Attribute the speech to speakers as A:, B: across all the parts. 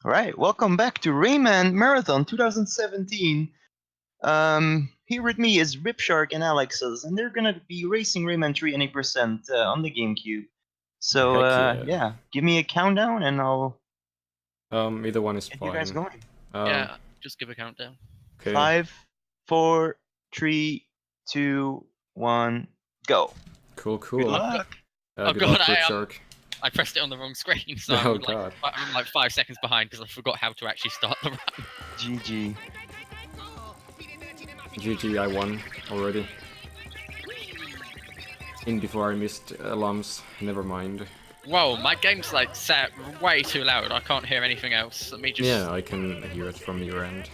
A: Alright, welcome back to Rayman Marathon 2017. Here with me is RibShark and Alekzoz, and they're gonna be racing Rayman 3 and 8% on the GameCube. So,
B: Heck yeah.
A: yeah, give me a countdown and I'll
B: Either one is
A: get
B: fine.
A: you guys going.
C: Yeah, just give a countdown.
B: Okay.
A: 5, 4, 3, 2, 1, go.
B: Cool.
A: Good luck.
C: Oh
B: Good
C: god,
B: luck, RibShark.
C: I pressed it on the wrong screen, so
B: Oh
C: I'm like 5 seconds behind because I forgot how to actually start the run.
A: GG.
B: GG, I won already. In before I missed alarms. Never mind.
C: Whoa, my game's like set way too loud. I can't hear anything else. Let me just.
B: Yeah, I can hear it from your end.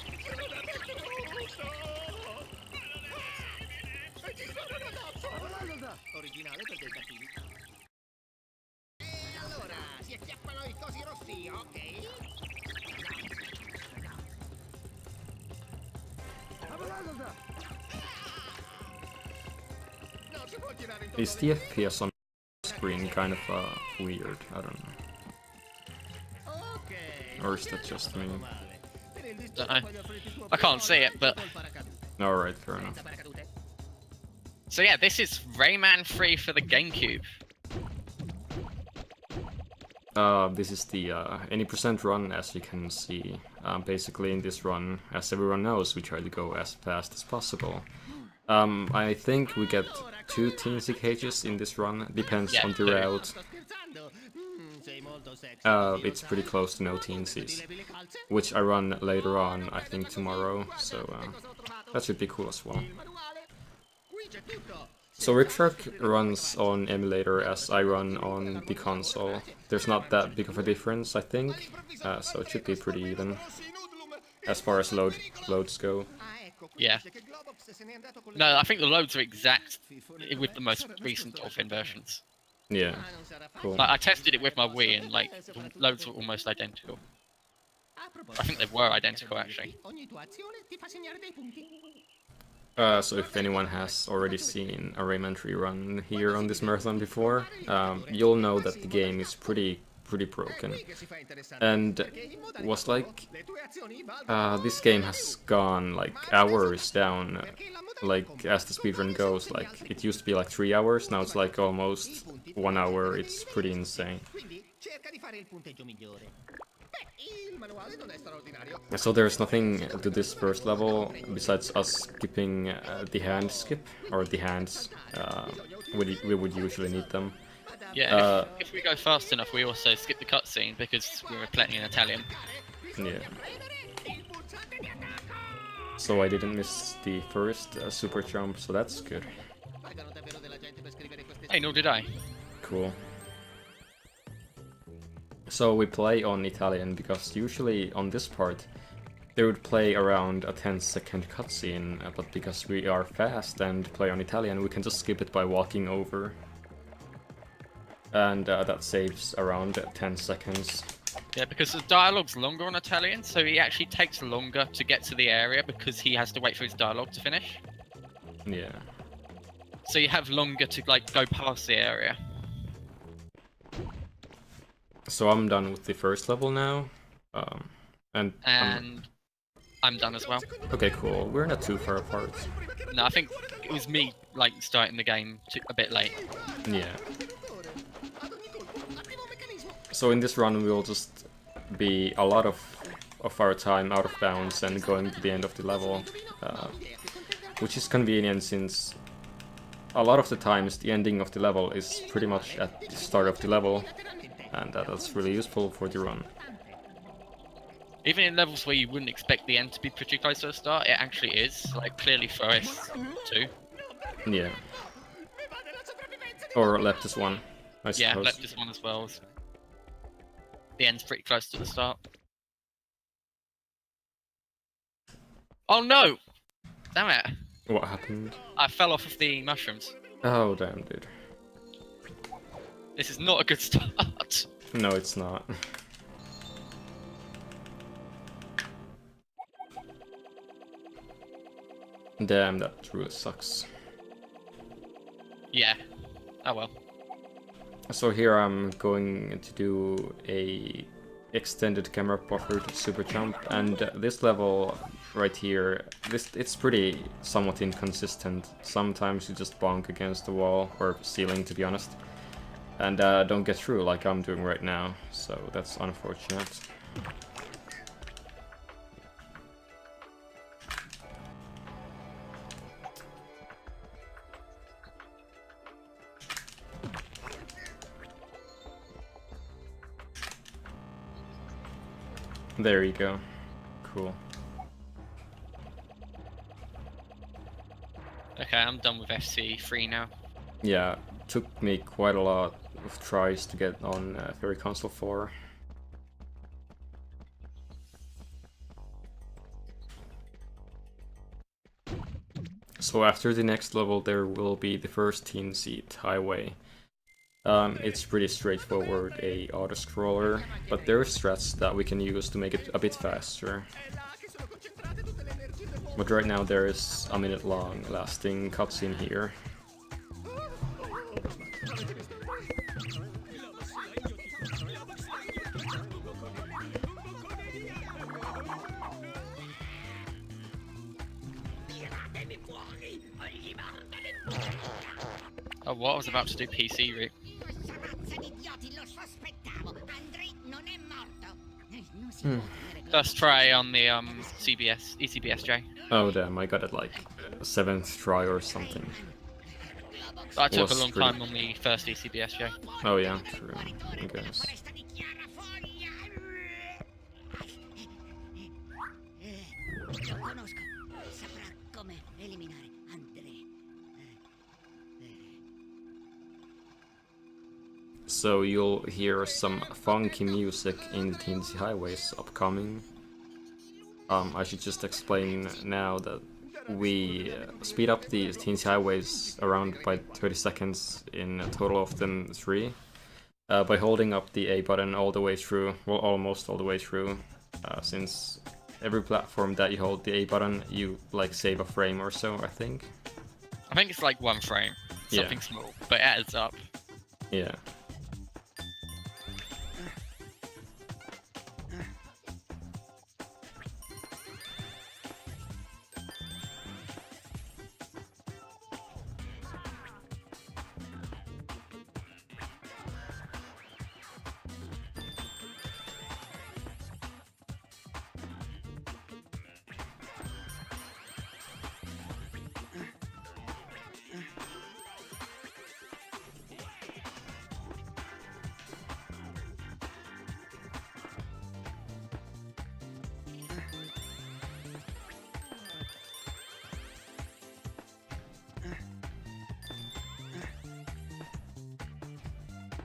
B: Is the FPS on screen kind of weird? I don't know. Or is that just me?
C: Don't know. I can't see it, but.
B: Alright, fair enough.
C: So yeah, this is Rayman 3 for the GameCube.
B: This is the any percent run, as you can see. Basically, in this run, as everyone knows, we try to go as fast as possible. I think we get 2 teensy cages in this run. Depends on the route. It's pretty close to no teensies, which I run later on, I think tomorrow. So that should be cool as well. So RibShark runs on emulator as I run on the console. There's not that big of a difference, I think, so it should be pretty even as far as loads go.
C: Yeah. No, I think the loads are exact with the most recent Dolphin versions.
B: Yeah, cool.
C: Like, I tested it with my Wii and like the loads were almost identical. I think they were identical actually.
B: So if anyone has already seen a Rayman 3 run here on this marathon before, you'll know that the game is pretty broken. And was like, this game has gone like hours down, like as the speedrun goes. Like it used to be like 3 hours, now it's like almost 1 hour. It's pretty insane. So there's nothing to this first level besides us skipping the hand skip, or the hands. We would usually need them.
C: Yeah, if we go fast enough, we also skip the cutscene because we were playing in Italian.
B: Yeah. So I didn't miss the first super jump, so that's good.
C: Hey, nor did I.
B: Cool. So we play on Italian because usually on this part they would play around a 10-second cutscene, but because we are fast and play on Italian, we can just skip it by walking over. And that saves around 10 seconds.
C: Yeah, because the dialogue's longer on Italian, so he actually takes longer to get to the area because he has to wait for his dialogue to finish.
B: Yeah.
C: So you have longer to like go past the area.
B: So I'm done with the first level now, and
C: I'm done as well.
B: Okay, cool. We're not too far apart.
C: No, I think it was me like starting the game a bit late.
B: Yeah. So in this run, we'll just be a lot of our time out of bounds and going to the end of the level, which is convenient since a lot of the times the ending of the level is pretty much at the start of the level. And that's really useful for the run.
C: Even in levels where you wouldn't expect the end to be pretty close to the start, it actually is. Like, clearly Forest 2.
B: Yeah. Or Leptis 1, I suppose.
C: Yeah, Leptis 1 as well. The end's pretty close to the start. Oh no! Damn it!
B: What happened?
C: I fell off of the mushrooms.
B: Oh, damn, dude.
C: This is not a good start.
B: No, it's not. Damn, that really sucks.
C: Yeah. Oh well.
B: So here I'm going to do a extended camera buffered super jump, and this level right here, it's pretty somewhat inconsistent. Sometimes you just bonk against the wall or ceiling, to be honest, and don't get through like I'm doing right now, so that's unfortunate. There you go. Cool.
C: Okay, I'm done with FC3 now.
B: Yeah, took me quite a lot of tries to get on Fairy Console 4. So after the next level there will be the first teen seat highway. It's pretty straightforward, a auto-scroller, but there are strats that we can use to make it a bit faster. But right now there is a minute-long lasting cutscene here.
C: Oh, what? I was about to do PC route. First try on the ECBSJ.
B: Oh damn, I got it like 7th try or something.
C: I took a long time on the first ECBSJ.
B: Oh yeah, true, I guess. So you'll hear some funky music in the Teensy Highways upcoming. I should just explain now that we speed up the Teensy Highways around by 30 seconds in a total of them 3 by holding up the A button all the way through, well, almost all the way through, since every platform that you hold the A button you like save a frame or so, I think.
C: I think it's like 1 frame, something small, but it adds up.
B: Yeah.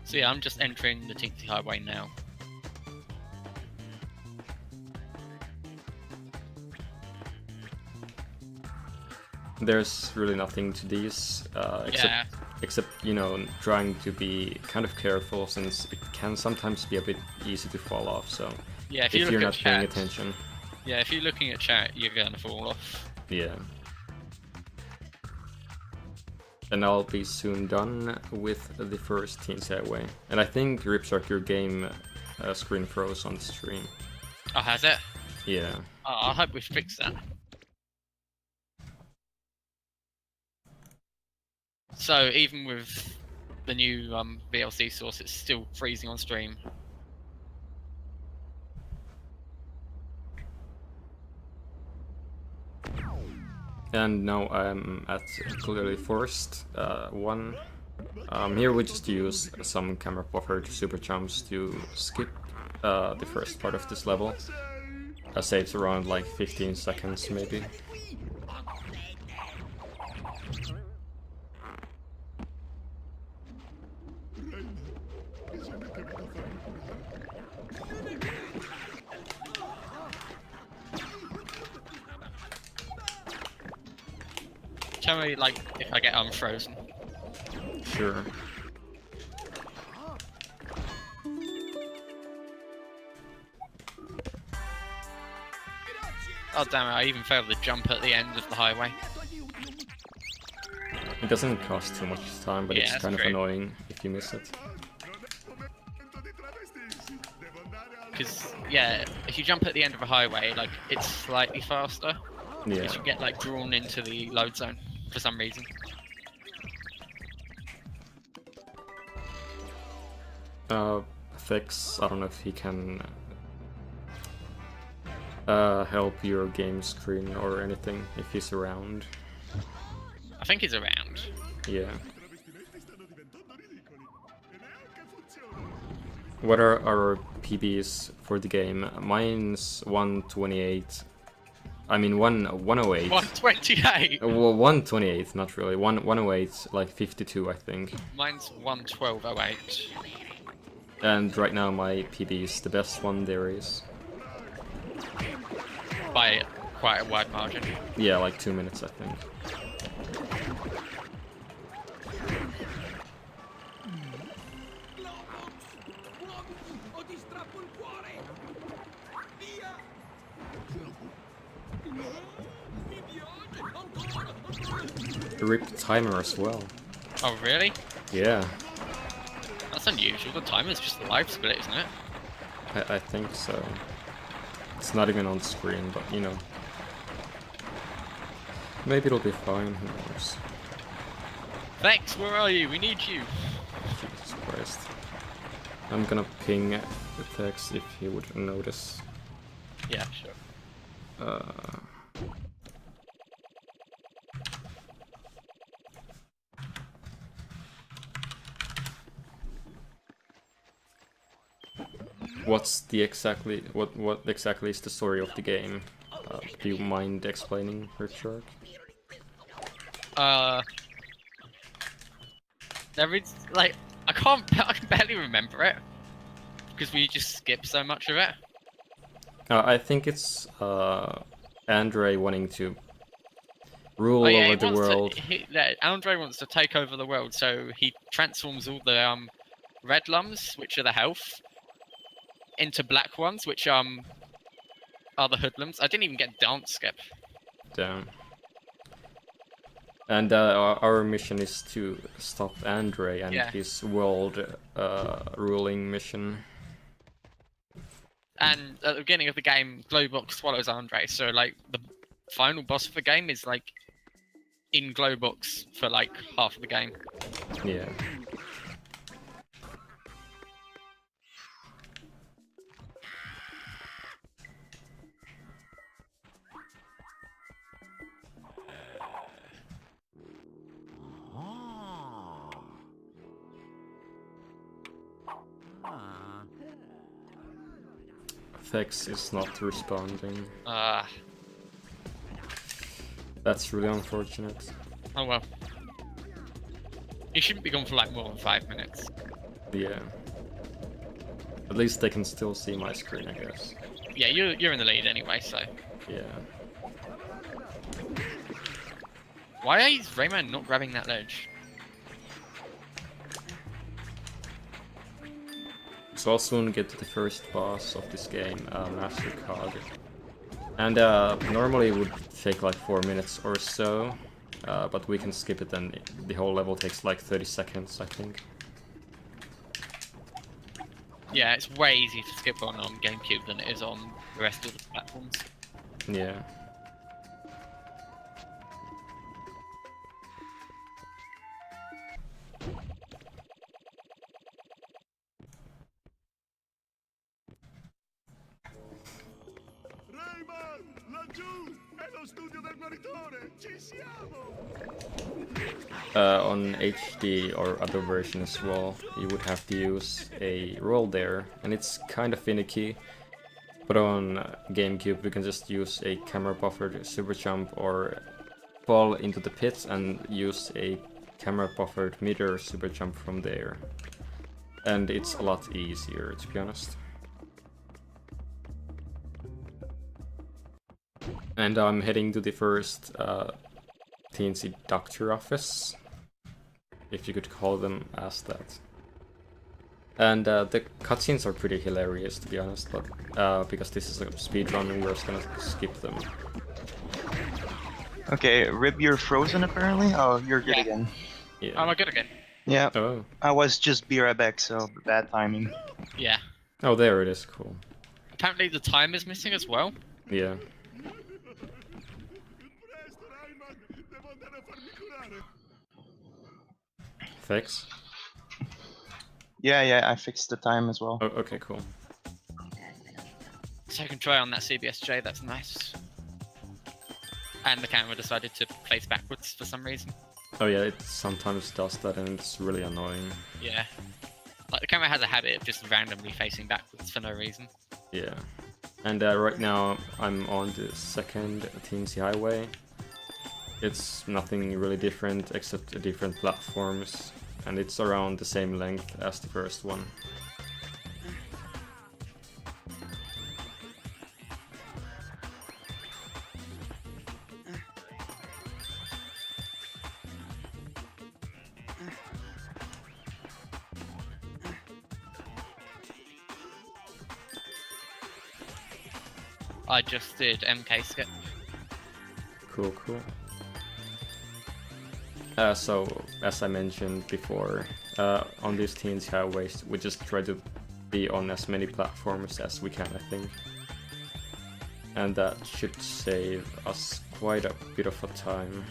C: So yeah, I'm just entering the Teensy Highway now.
B: There's really nothing to these, except, you know, trying to be kind of careful since it can sometimes be a bit easy to fall off, so
C: Yeah, if
B: you're not paying attention.
C: Yeah, if you're looking at chat, you're gonna fall off.
B: Yeah. And I'll be soon done with the first Teensy Highway. And I think, RibShark, your game screen froze on the stream.
C: Oh, has it?
B: Yeah.
C: Oh, I hope we fix that. So even with the new VLC source, it's still freezing on stream.
B: And now I'm at clearly forced 1. Here we just use some camera buffered super jumps to skip the first part of this level. Saves around like 15 seconds maybe.
C: Tell me, like, if I get unfrozen.
B: Sure.
C: Oh damn it, I even failed the jump at the end of the highway.
B: It doesn't cost too much time, but
C: Yeah,
B: it's
C: that's
B: kind of
C: great.
B: annoying if you miss it.
C: because yeah, if you jump at the end of a highway, like it's slightly faster.
B: Yeah.
C: Because you get like drawn into the load zone for some reason.
B: Fix, I don't know if he can help your game screen or anything if he's around.
C: I think he's around.
B: Yeah. What are our PBs for the game? Mine's 128. I mean 108.
C: 128.
B: Well, 128, not really. 108, like 52, I think.
C: Mine's 112.08.
B: And right now my PB is the best one there is.
C: By quite a wide margin.
B: Yeah, like 2 minutes, I think. RIP timer as well.
C: Oh really?
B: Yeah,
C: That's unusual. The timer's just the live split, isn't it?
B: I think so. It's not even on screen, but you know. Maybe it'll be fine, who knows.
C: Vex, where are you? We need you.
B: Jesus Christ. I'm gonna ping the text if he would notice.
C: Yeah, sure.
B: What's the exactly what exactly is the story of the game? Do you mind explaining, RibShark?
C: There is like I can barely remember it because we just skip so much of it.
B: I think it's Andre wanting to rule
C: Oh, yeah,
B: over the world.
C: Andre wants to take over the world, so he transforms all the red lums, which are the health, into black ones, which are the hoodlums. I didn't even get dance skip.
B: Damn. And our mission is to stop Andre and his world ruling mission.
C: And at the beginning of the game, Glowbox swallows Andre, so like the final boss of the game is like in Glowbox for like half of the game.
B: Yeah. Vex is not responding. That's really unfortunate.
C: Oh well. He shouldn't be gone for like more than 5 minutes.
B: Yeah. At least they can still see my screen, I guess.
C: Yeah, you're in the lead anyway, so.
B: Yeah.
C: Why is Rayman not grabbing that ledge?
B: So I'll soon get to the first boss of this game, Master Cog. And normally it would take like 4 minutes or so, but we can skip it and the whole level takes like 30 seconds, I think.
C: Yeah, it's way easier to skip on GameCube than it is on the rest of the platforms.
B: Yeah.
D: Rayman, laggiù! È lo studio del guaritore! Ci siamo!
B: On HD or other version as well, you would have to use a roll there, and it's kind of finicky. But on GameCube, you can just use a camera buffered super jump or fall into the pit and use a camera buffered meter super jump from there. And it's a lot easier, to be honest. And I'm heading to the first teensy doctor office, if you could call them as that. And the cutscenes are pretty hilarious, to be honest, but because this is a speedrun, we're just gonna skip them.
A: Okay, Rib, you're frozen apparently? Oh, you're good again.
B: Yeah.
C: Oh, am I good again?
A: Yeah.
B: Oh.
A: I was just be right back, so bad timing.
C: Yeah.
B: Oh, there it is, cool.
C: Apparently the time is missing as well.
B: Yeah.
D: Presto, Rayman! Devo andare a farmi curare!
B: Fix?
A: Yeah, I fixed the time as well.
B: Oh, okay, cool.
C: So I can try on that CBSJ, that's nice. And the camera decided to face backwards for some reason.
B: Oh yeah, it sometimes does that and it's really annoying.
C: Yeah. Like the camera has a habit of just randomly facing backwards for no reason.
B: Yeah. And right now I'm on the second Teensy Highway. It's nothing really different except different platforms, and it's around the same length as the first one.
C: I just did MK skip.
B: Cool. So, as I mentioned before, on these Teensy Highways, we just try to be on as many platforms as we can, I think. And that should save us quite a bit of a time.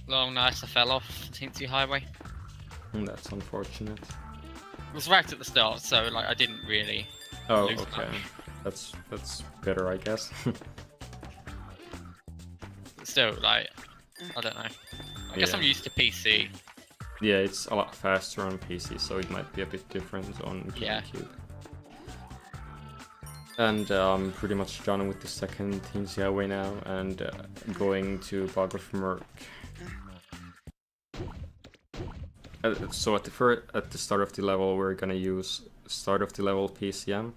C: Oh nice, I fell off Teensy Highway.
B: That's unfortunate.
C: It was right at the start, so like I didn't really
B: Oh,
C: lose
B: okay.
C: much.
B: That's better, I guess.
C: Still, like, I don't know. I guess
B: Yeah.
C: I'm used to PC.
B: Yeah, it's a lot faster on PC, so it might be a bit different on
C: Yeah.
B: GameCube. And I'm pretty much done with the second Teensy Highway now, and going to Bog of Merc. So at the start of the level, we're gonna use start of the level PCM.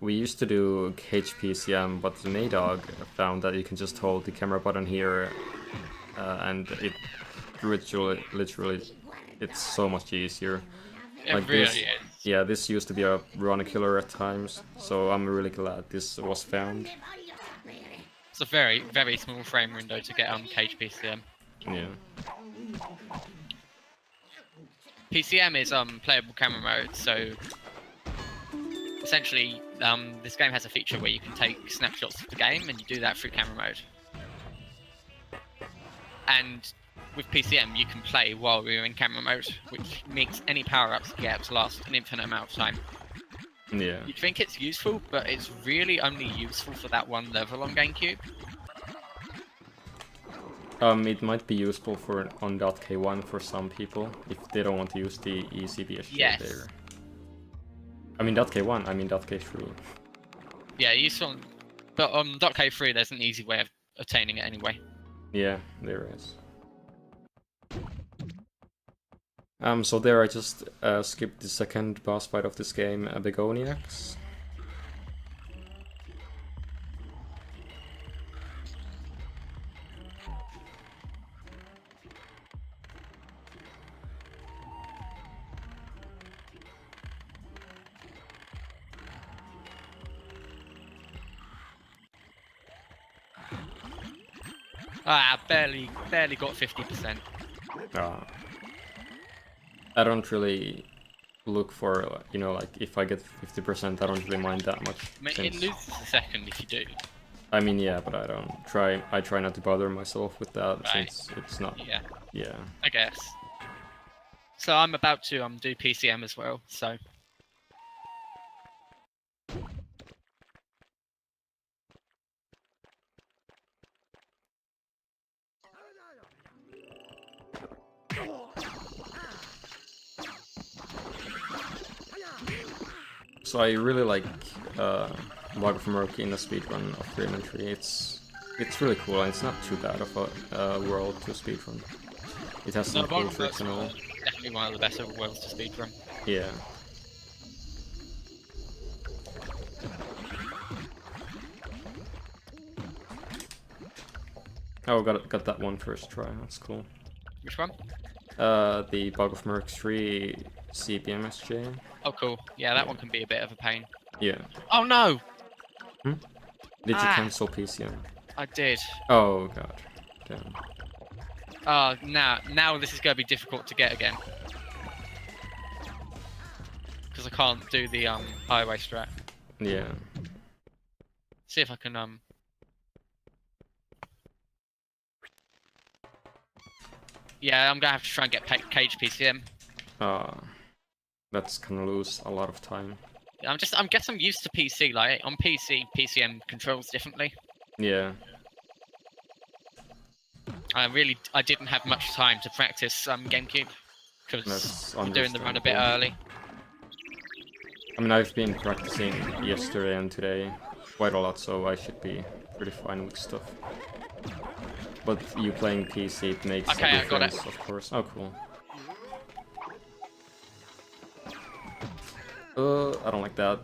B: We used to do HPCM, but the Nadog found that you can just hold the camera button here, and it literally, it's so much easier.
C: It
B: Like
C: really
B: this,
C: is.
B: yeah, this used to be a run killer at times, so I'm really glad this was found.
C: It's a very, very small frame window to get on HPCM.
B: Yeah.
C: PCM is playable camera mode, so essentially this game has a feature where you can take snapshots of the game, and you do that through camera mode. And with PCM you can play while you're in camera mode, which makes any power-ups you get to last an infinite amount of time.
B: Yeah.
C: You'd think it's useful, but it's really only useful for that one level on GameCube.
B: It might be useful for on .k1 for some people if they don't want to use the eCBSJ
C: Yes.
B: there. I mean .k1, I mean .k3.
C: Yeah, useful, but on .k3 there's an easy way of obtaining it anyway.
B: Yeah, there is. So there I just skipped the second boss fight of this game, Begoniacs.
C: Ah, barely got 50%.
B: I don't really look for, you know, like if I get 50%, I don't really mind that much.
C: I mean, it loses a second if you do.
B: I mean, yeah, but I try not to bother myself with that
C: Right.
B: since it's not,
C: Yeah,
B: yeah.
C: I guess. So I'm about to do PCM as well, so...
B: So I really like Bog of Merc in a speedrun of Rayman 3. It's really cool and it's not too bad of a world to speedrun. It has some cool tricks and all.
C: Definitely definitely one of the better worlds to speedrun.
B: Yeah. Oh, got that one first try. That's cool.
C: Which one?
B: The Bog of Merc 3 CBMSJ.
C: Oh, cool. Yeah, that one can be a bit of a pain.
B: Yeah.
C: Oh no!
B: Did you cancel PCM?
C: I did.
B: Oh god. Damn.
C: Oh, now this is going to be difficult to get again. Because I can't do the highway strat.
B: Yeah.
C: See if I can Yeah, I'm gonna have to try and get cage PCM.
B: That's gonna lose a lot of time.
C: I'm guessing I'm used to PC. Like on PC, PCM controls differently.
B: Yeah.
C: I didn't have much time to practice GameCube because I'm doing the run a bit early.
B: I mean, I've been practicing yesterday and today quite a lot, so I should be pretty fine with stuff. But you playing PC, it makes a difference, of course. Oh, cool. I don't like that.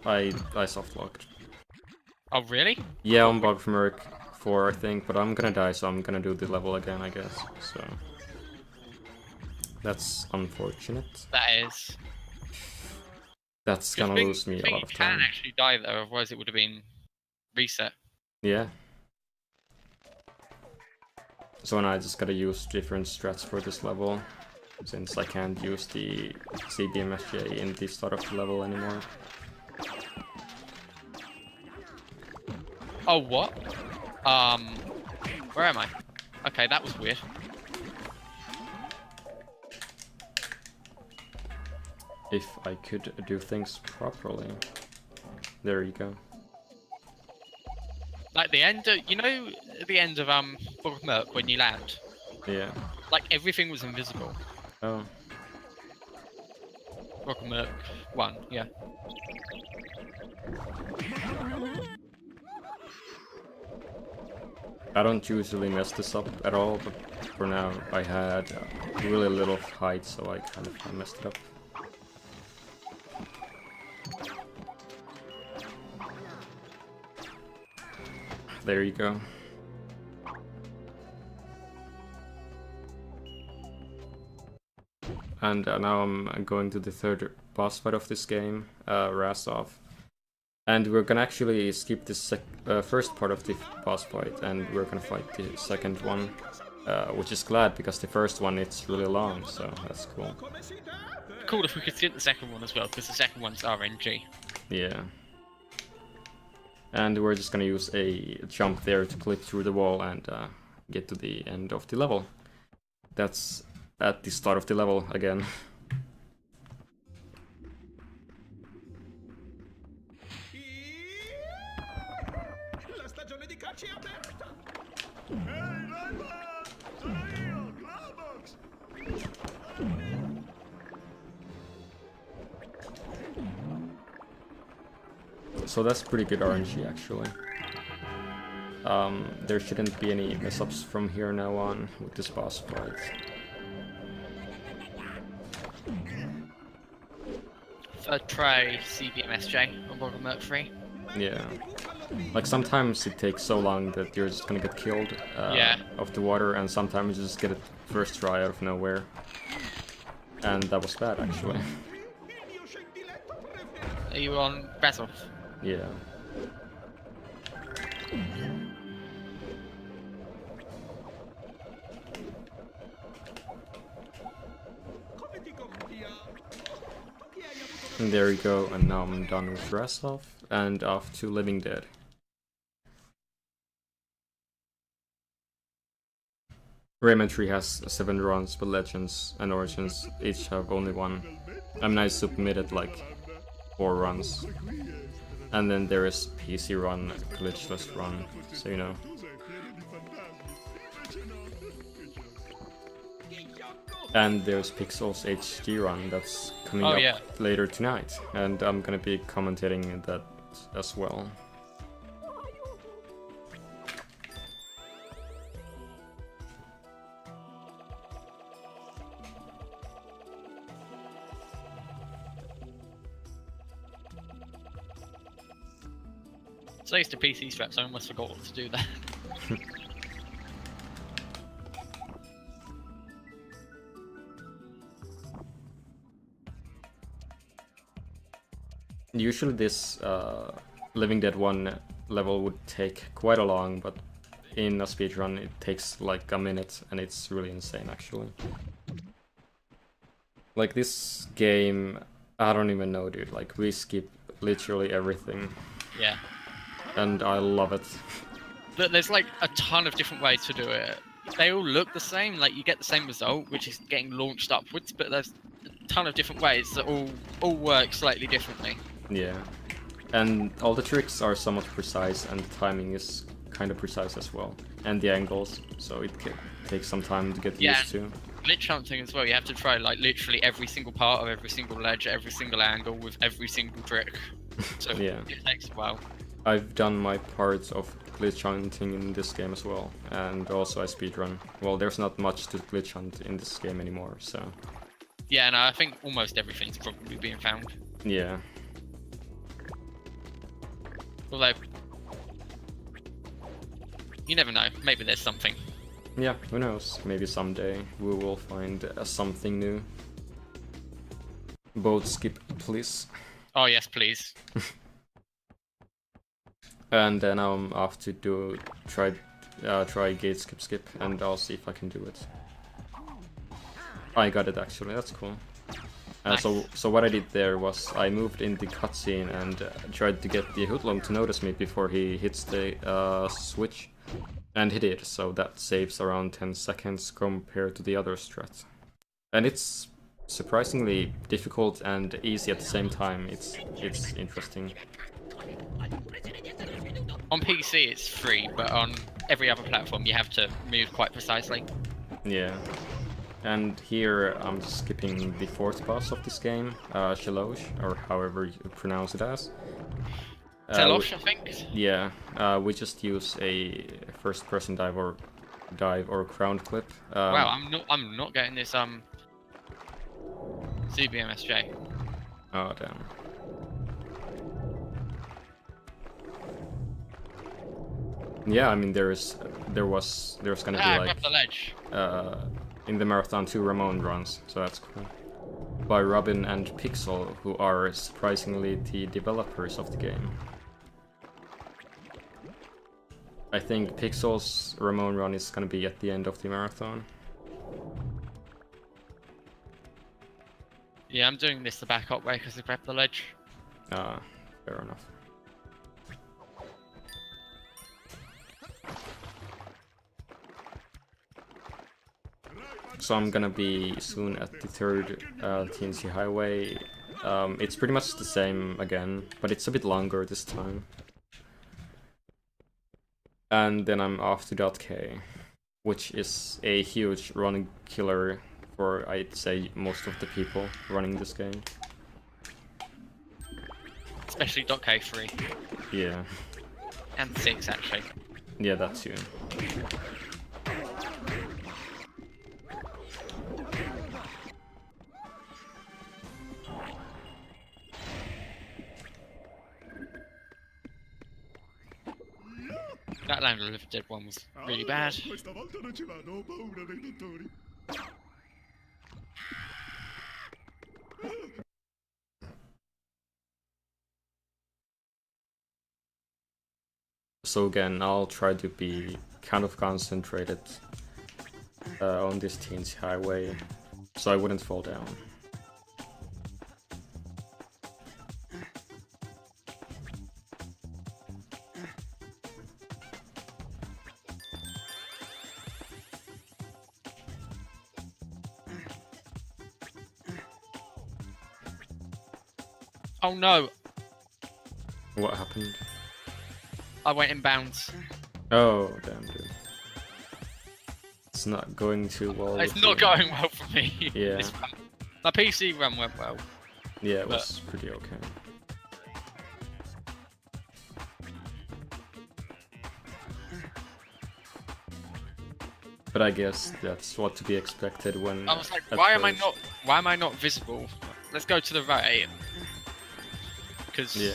B: I soft locked.
C: Oh, really?
B: Yeah, on Bog from Merc 4, I think, but I'm gonna die, so I'm gonna do the level again, I guess. So that's unfortunate.
C: That is.
B: That's gonna lose me a lot of time.
C: You can actually die though, otherwise it would have been reset.
B: Yeah. So now I just gotta use different strats for this level, since I can't use the CBMSJ in the start of the level anymore.
C: Oh, what? Where am I? Okay, that was weird.
B: If I could do things properly. There you go.
C: Like the end of, you know, the end of Bog of Merc when you land.
B: Yeah.
C: Like everything was invisible.
B: Oh.
C: Bog of Merc 1, yeah.
B: I don't usually mess this up at all, but for now I had really little height, so I kind of messed it up. There you go. And now I'm going to the third boss fight of this game, Razov. And we're gonna actually skip this first part of the boss fight, and we're gonna fight the second one, which is glad, because the first one, it's really long, so that's cool.
C: Cool if we could skip the second one as well, because the second one's RNG.
B: Yeah. And we're just gonna use a jump there to clip through the wall and get to the end of the level. That's at the start of the level again.
D: La stagione di caccia è aperta! Ehi, Rayman! Sono io, Havoc!
B: So that's pretty good RNG actually. There shouldn't be any mess-ups from here now on with this boss fight.
C: Third try CBMSJ on Bog of Merc 3.
B: Yeah. Like sometimes it takes so long that you're just gonna get killed off the water, and sometimes you just get it first try out of nowhere. And that was bad actually.
C: Are you on Razov?
B: Yeah. And there you go, and now I'm done with Razov and off to Living Dead. Rayman 3 has 7 runs, but Legends and Origins each have only 1. I mean, I submitted like 4 runs. And then there is PC run, glitchless run, so you know. And there's Pixels HD run that's coming up later tonight, and I'm gonna be commentating that as well.
C: Thanks to PC straps, I almost forgot to do that.
B: Usually this Living Dead 1 level would take quite a long, but in a speedrun it takes like a minute, and it's really insane actually. Like this game, I don't even know, dude, like we skip literally everything.
C: Yeah.
B: And I love it.
C: But there's like a ton of different ways to do it. They all look the same, like you get the same result, which is getting launched upwards, but there's a ton of different ways that all work slightly differently.
B: Yeah. And all the tricks are somewhat precise, and the timing is kind of precise as well. And the angles, so it takes some time to get used to.
C: Glitch hunting as well, you have to try like literally every single part of every single ledge, every single angle with every single trick. So
B: Yeah.
C: it takes a while.
B: I've done my part of glitch hunting in this game as well, and also I speedrun. Well, there's not much to glitch hunt in this game anymore, so...
C: Yeah, no, I think almost everything's probably being found.
B: Yeah.
C: Although, you never know, maybe there's something.
B: Yeah, who knows? Maybe someday we will find something new. Boat skip, please.
C: Oh yes, please.
B: And then I'm off to try gate skip, and I'll see if I can do it. I got it actually, that's cool.
C: Nice.
B: So what I did there was I moved in the cutscene and tried to get the Hoodlum to notice me before he hits the switch. And he did, so that saves around 10 seconds compared to the other strat. And it's surprisingly difficult and easy at the same time. It's interesting.
C: On PC it's free, but on every other platform you have to move quite precisely.
B: Yeah. And here I'm just skipping the fourth boss of this game, Shalosh, or however you pronounce it as.
C: Telosh, I think?
B: Yeah, we just use a first-person dive or crown clip.
C: Wow, I'm not getting this CBMSJ.
B: Oh damn. Yeah, I mean there's gonna be like
C: grab the ledge.
B: In the Marathon 2 Ramon runs, so that's cool. By Robin and Pixel, who are surprisingly the developers of the game. I think Pixel's Ramon run is gonna be at the end of the marathon.
C: Yeah, I'm doing this the backup way because I grabbed the ledge.
B: Fair enough. So I'm gonna be soon at the third TNC highway. It's pretty much the same again, but it's a bit longer this time. And then I'm off to .K, which is a huge running killer for, I'd say, most of the people running this game.
C: Especially .K3.
B: Yeah.
C: And 6, actually.
B: Yeah, that too.
C: That Land of the Dead one was really bad.
D: Questa volta non ci vado, ho paura dei dottori.
B: So again, I'll try to be kind of concentrated on this TNC highway, so I wouldn't fall down.
C: Oh no!
B: What happened?
C: I went in bounds.
B: Oh, damn, dude. It's not going too well.
C: It's
B: with
C: not
B: you.
C: going well for me.
B: Yeah.
C: This run. My PC run went well.
B: Yeah, it was pretty okay. But I guess that's what to be expected when.
C: I was like,
B: at
C: why am I not visible? Let's go to the right. Because
B: Yeah.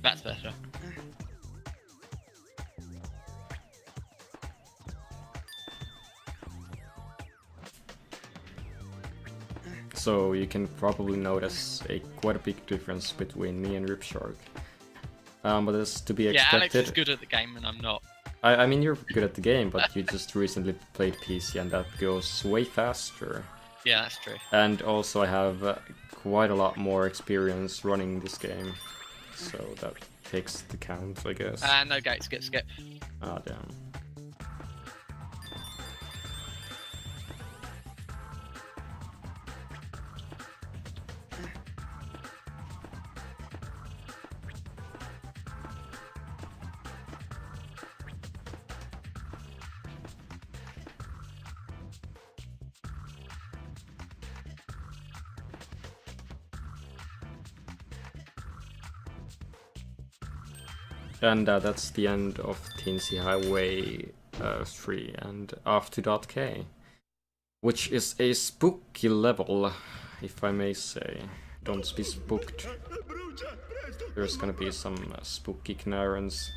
C: That's better.
B: So you can probably notice quite a big difference between me and RibShark. But it's to be
C: Yeah,
B: expected.
C: Alex is good at the game and I'm not.
B: I mean, you're good at the game, but you just recently played PC and that goes way faster.
C: Yeah, that's true.
B: And also I have quite a lot more experience running this game, so that takes the count, I guess.
C: No gate, skip.
B: Ah, damn. And that's the end of Teensy Highway 3 and off to .k, which is a spooky level, if I may say. Don't be spooked. There's gonna be some spooky Knarens.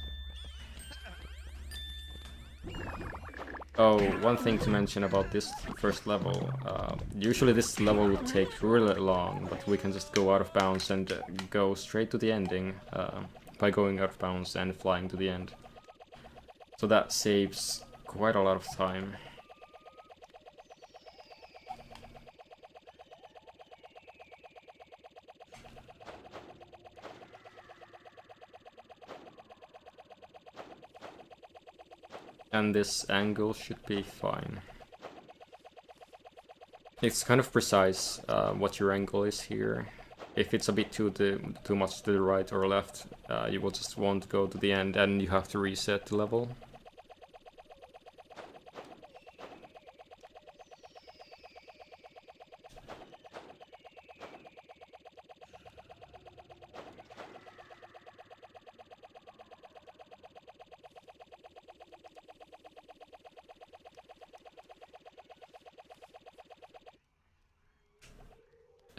B: Oh, one thing to mention about this first level. Usually this level would take really long, but we can just go out of bounds and go straight to the ending. By going out of bounds and flying to the end. So that saves quite a lot of time. And this angle should be fine. It's kind of precise what your angle is here. If it's a bit too much to the right or left, you will just want to go to the end and you have to reset the level.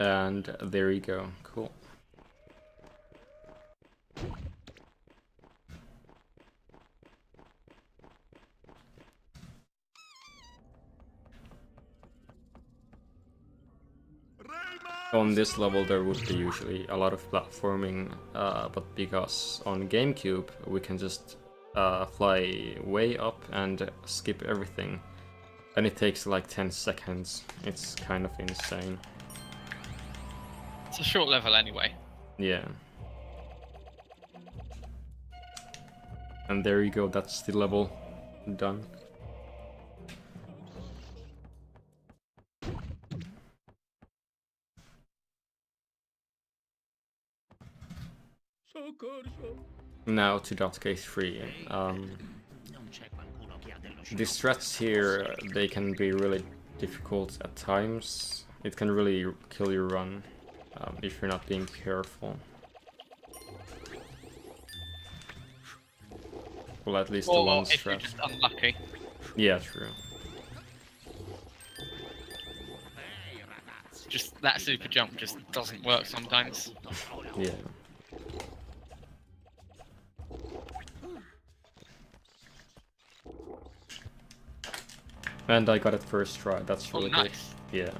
B: And there you go. Cool. On this level there would be usually a lot of platforming, but because on GameCube we can just fly way up and skip everything. And it takes like 10 seconds. It's kind of insane.
C: It's a short level anyway.
B: Yeah. And there you go, that's the level done. Now to .k3. The strats here, they can be really difficult at times. It can really kill your run if you're not being careful. Well, at least the one
C: if you're
B: strat.
C: just unlucky.
B: Yeah, true.
C: Just that super jump just doesn't work sometimes.
B: Yeah. And I got it first try, that's really good.
C: Nice.
B: Yeah.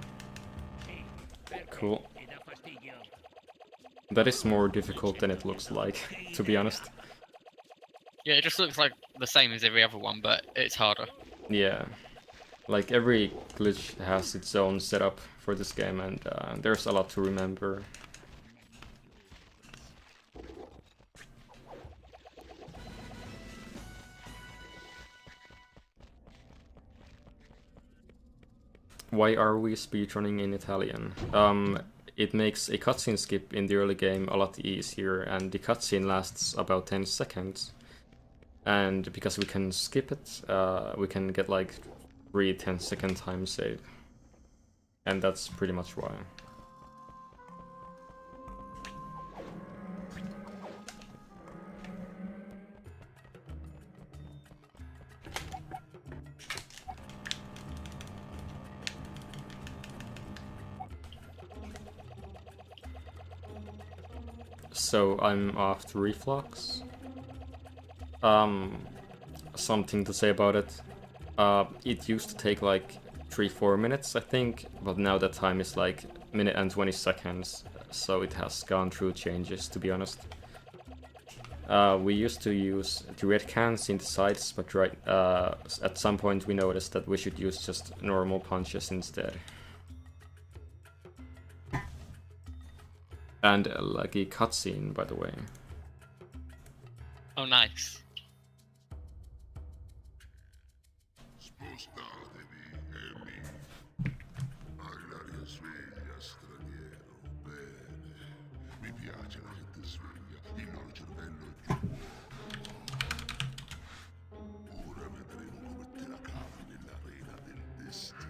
B: Cool. That is more difficult than it looks like, to be honest.
C: Yeah, it just looks like the same as every other one, but it's harder.
B: Yeah. Like every glitch has its own setup for this game, and there's a lot to remember. Why are we speedrunning in Italian? It makes a cutscene skip in the early game a lot easier, and the cutscene lasts about 10 seconds. And because we can skip it, we can get like 3 10-second time save. And that's pretty much why. So I'm off to Reflux. Something to say about it. It used to take like 3-4 minutes, I think, but now that time is like minute and 20 seconds, so it has gone through changes, to be honest. We used to use the red cans in the sides, but at some point we noticed that we should use just normal punches instead. And like a cutscene, by the way.
C: Oh, nice.
D: Spostatevi, Emi. Hai l'aria sveglia, straniero. Bene. Mi piace la gente sveglia. Il loro cervello è più vuoto. Ora vedremo come te la cavi nell'arena del destino.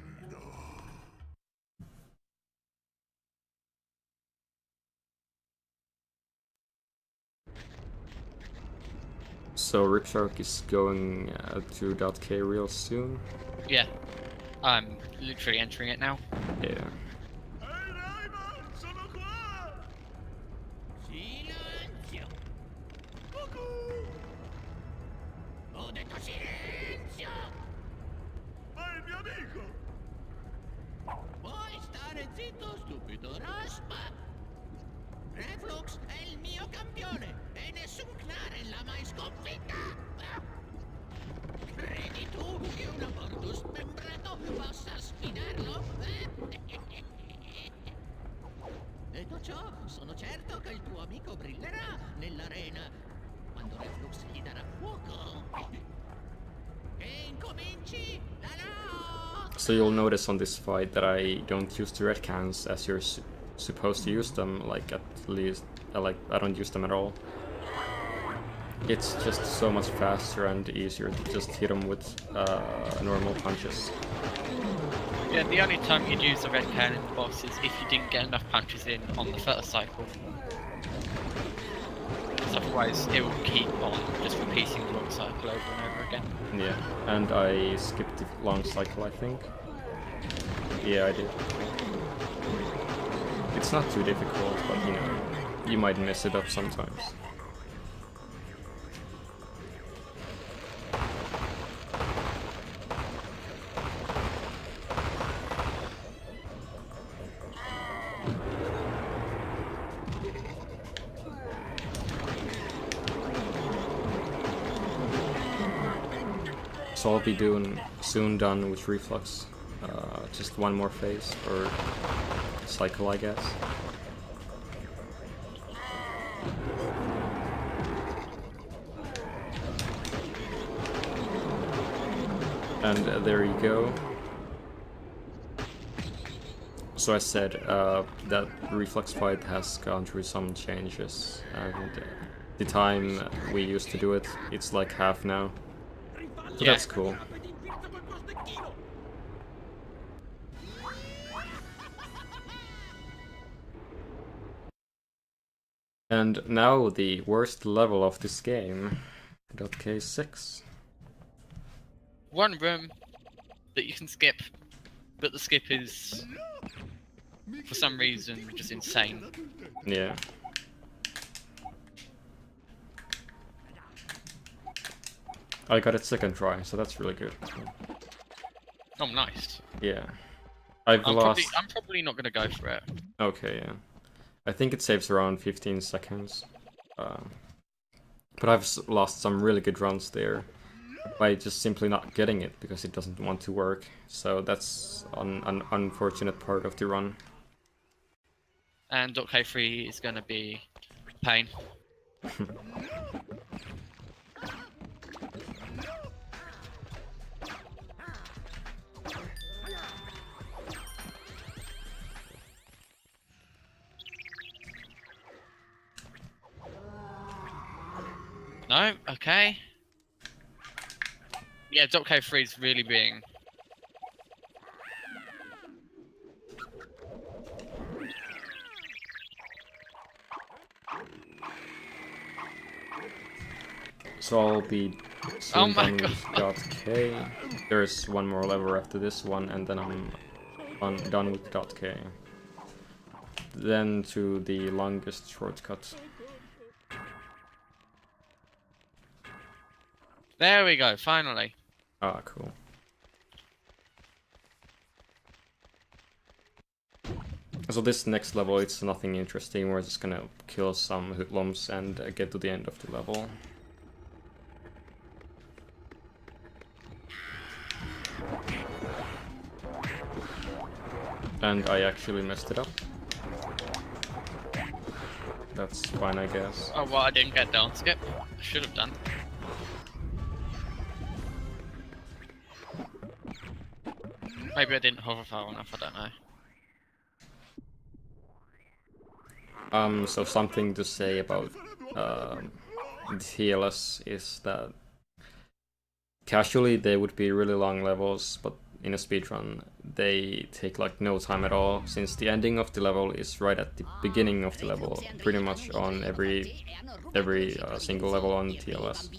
B: So RibShark is going to .k real soon.
C: Yeah. I'm literally entering it now.
B: Yeah.
D: Ehi, Rayman, sono qua!
E: Silenzio!
D: Cucù!
E: Ho detto silenzio!
D: Ma è il mio amico!
E: Puoi stare zitto, stupido raspa! Reflux è il mio campione e nessun Knaren l'ha mai sconfitta! Credi tu che un aborto smembrato possa sfidarlo? Detto ciò, sono certo che il tuo amico brillerà nell'arena quando Reflux gli darà fuoco. E incominci la lotta!
B: So you'll notice on this fight that I don't use the red cans as you're supposed to use them, like at least, like I don't use them at all. It's just so much faster and easier to just hit them with normal punches.
C: Yeah, the only time you'd use the red cannon in the boss is if you didn't get enough punches in on the first cycle. Because otherwise it will keep on just repeating the long cycle over and over again.
B: Yeah, and I skipped the long cycle, I think. Yeah, I did. It's not too difficult, but you know, you might mess it up sometimes. So I'll be soon done with Reflux. Just one more phase, or cycle, I guess. And there you go. So I said that Reflux fight has gone through some changes, and the time we used to do it, it's like half now. So
C: Yeah.
B: that's cool. And now the worst level of this game, .k6.
C: One room that you can skip, but the skip is, for some reason, just insane.
B: Yeah. I got it second try, so that's really good.
C: Oh, nice.
B: Yeah. I'm
C: probably not gonna go for it.
B: Okay, yeah. I think it saves around 15 seconds. But I've lost some really good runs there by just simply not getting it because it doesn't want to work. So that's an unfortunate part of the run.
C: And .k3 is gonna be pain. No? Okay. Yeah, .k3 is really being...
B: So I'll be
C: Oh
B: soon
C: my
B: done with .k. There's one more level after this one, and then I'm done with .k. Then to the longest shortcut.
C: There we go, finally.
B: Ah, cool. So this next level, it's nothing interesting. We're just gonna kill some hoodlums and get to the end of the level. And I actually messed it up. That's fine, I guess.
C: Oh, well, I didn't get down skip. I should have done. Maybe I didn't hover far enough, I don't know.
B: So something to say about TLS is that casually they would be really long levels, but in a speedrun they take like no time at all, since the ending of the level is right at the beginning of the level, pretty much on every single level on TLS.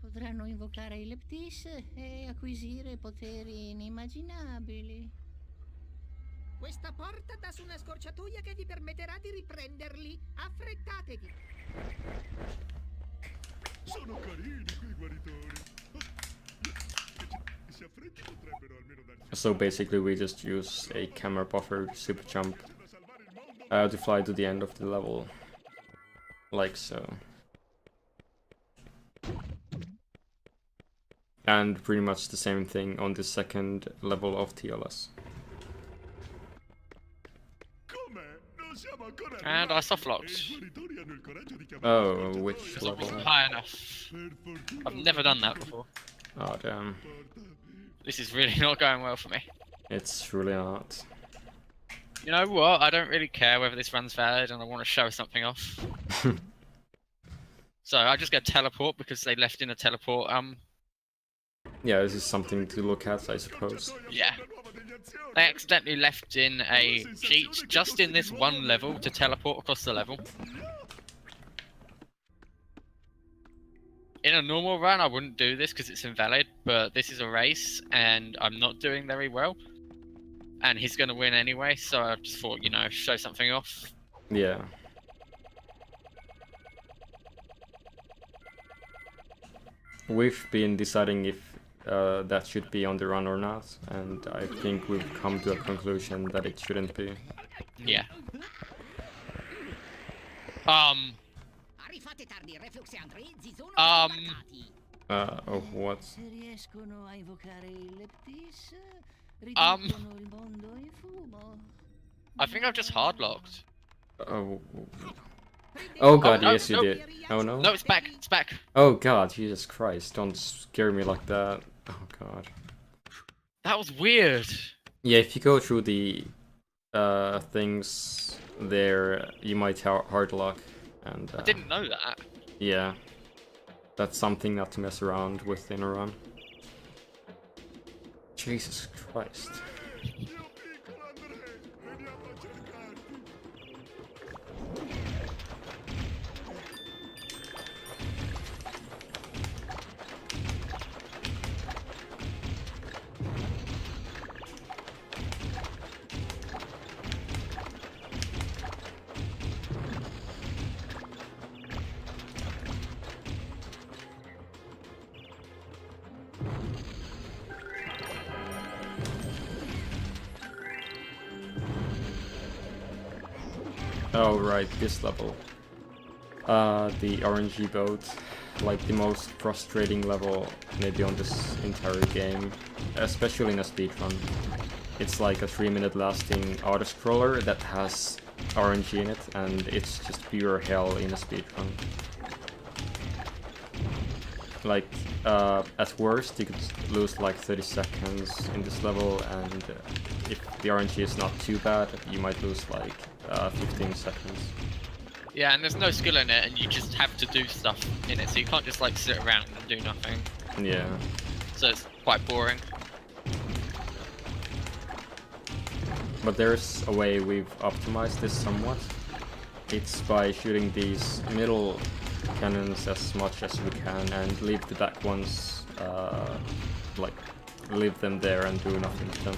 E: Potranno invocare i Leptis e acquisire poteri inimmaginabili. Questa porta dà su una scorciatoia che vi permetterà di riprenderli. Affrettatevi!
D: Sono carini quei guaritori. Si affretti potrebbero almeno darci.
B: So basically we just use a camera buffer super jump to fly to the end of the level, like so. And pretty much the same thing on the second level of TLS.
C: And I softlocked.
B: Oh, which
C: Because I
B: level?
C: wasn't high enough. I've never done that before.
B: Oh damn.
C: This is really not going well for me.
B: It's really not.
C: You know what? I don't really care whether this run's valid and I want to show something off. So I just go teleport because they left in a teleport.
B: Yeah, this is something to look at, I suppose.
C: Yeah. They accidentally left in a cheat just in this one level to teleport across the level. In a normal run, I wouldn't do this because it's invalid, but this is a race and I'm not doing very well. And he's going to win anyway, so I just thought, you know, show something off.
B: Yeah. We've been deciding if that should be on the run or not, and I think we've come to a conclusion that it shouldn't be.
C: Yeah.
B: Oh, what?
E: Se riescono a invocare i Leptis,
C: Um.
E: riducono il mondo in fumo.
C: I think I've just hardlocked.
B: Oh. Oh god,
C: no,
B: yes you
C: no.
B: did. Oh no?
C: No, it's back. It's back.
B: Oh god, Jesus Christ, don't scare me like that. Oh god.
C: That was weird.
B: Yeah, if you go through the things there, you might hard lock, and
C: I didn't know that.
B: yeah, that's something not to mess around with in a run. Jesus Christ. Oh right, this level. The RNG boat, like the most frustrating level maybe on this entire game, especially in a speedrun. It's like a 3-minute lasting auto-scroller that has RNG in it, and it's just pure hell in a speedrun. Like, at worst you could lose like 30 seconds in this level, and if the RNG is not too bad, you might lose like 15 seconds.
C: Yeah, and there's no skill in it, and you just have to do stuff in it, so you can't just like sit around and do nothing.
B: Yeah.
C: So it's quite boring.
B: But there's a way we've optimized this somewhat. It's by shooting these middle cannons as much as we can and leave the back ones, like, leave them there and do nothing to them.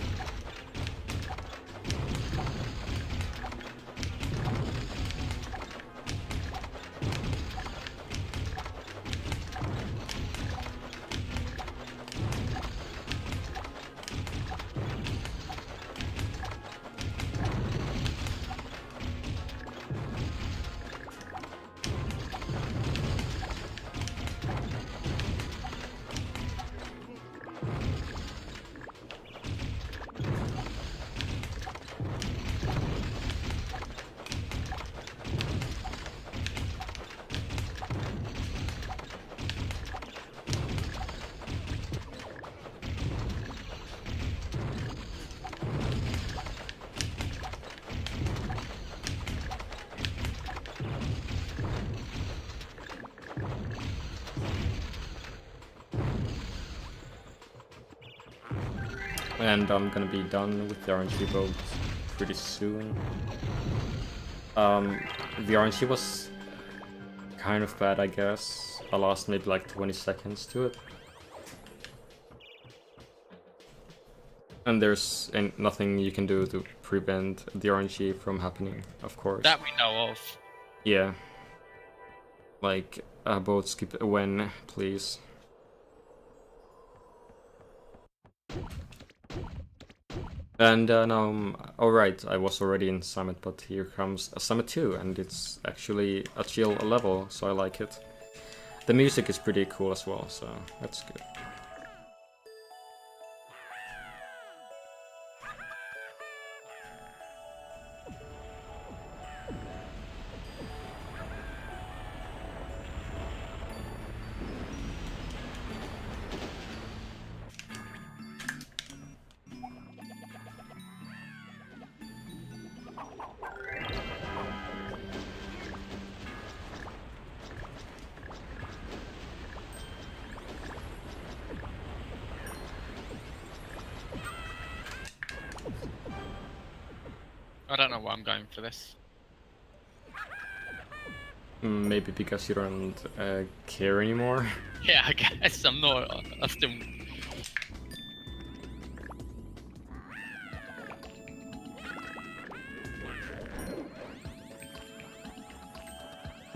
B: And I'm gonna be done with the RNG boat pretty soon. The RNG was kind of bad, I guess. I lost maybe like 20 seconds to it. And there's nothing you can do to prevent the RNG from happening, of course.
C: That we know of.
B: Yeah. Like, boat skip when, please. And now, alright, I was already in Summit, but here comes a Summit 2, and it's actually a chill level, so I like it. The music is pretty cool as well, so that's good.
C: I don't know why I'm going for this.
B: Maybe because you don't care anymore.
C: Yeah, I guess I'm not. I still.